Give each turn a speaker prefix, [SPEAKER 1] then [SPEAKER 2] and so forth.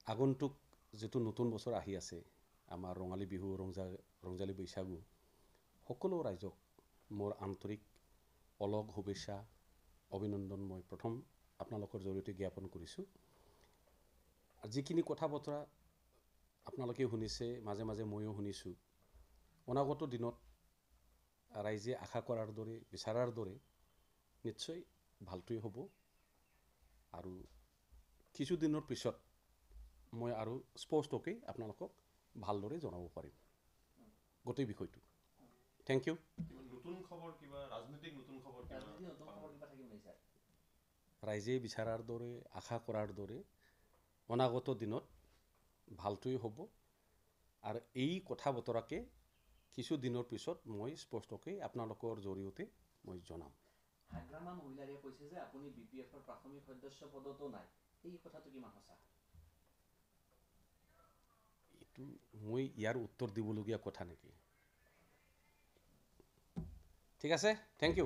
[SPEAKER 1] আগন্তুক যেটো নতুন বছৰ আহি আছে আমাৰ ৰঙালী বিহু ৰংজালী বৈশাগু সকলো ৰাইজক মোৰ আন্তৰিক অলক শুভেচ্ছা অভিনন্দন মই প্ৰথম আপোনালোকৰ জৰিয়তে জ্ঞাপন কৰিছোঁ যিখিনি কথা বতৰা আপোনালোকে শুনিছে মাজে মাজে ময়ো শুনিছোঁ অনাগত দিনত ৰাইজে আশা কৰাৰ দৰে বিচাৰাৰ দৰে নিশ্চয় ভালটোই হ'ব আৰু কিছুদিনৰ পিছত মই আৰু স্পষ্টকৈ আপোনালোকক ভালদৰে জনাব পাৰিম গোটেই বিষয়টো থ্যাংক ইউ
[SPEAKER 2] নতুন খবৰ কিবা ৰাজনৈতিক নতুন খবৰ থাকিব নাই স্যাৰ
[SPEAKER 1] ৰাইজে বিচাৰাৰ দৰে আশা কৰাৰ দৰে অনাগত দিনত ভালটোই হ'ব আৰু এই কথা বতৰাকে কিছুদিনৰ পিছত মই স্পষ্টকৈ আপোনালোকৰ জৰিয়তে মই জনাম
[SPEAKER 3] হাগ্ৰামা মহিলাৰে কৈছে যে আপুনি বিপিএফৰ প্ৰাথমিক সদস্য পদতো নাই এই কথাটো কিমান সঁচা
[SPEAKER 1] এইটো মই ইয়াৰ উত্তৰ দিবলগীয়া কথা নেকি ঠিক আছে থ্যাংক ইউ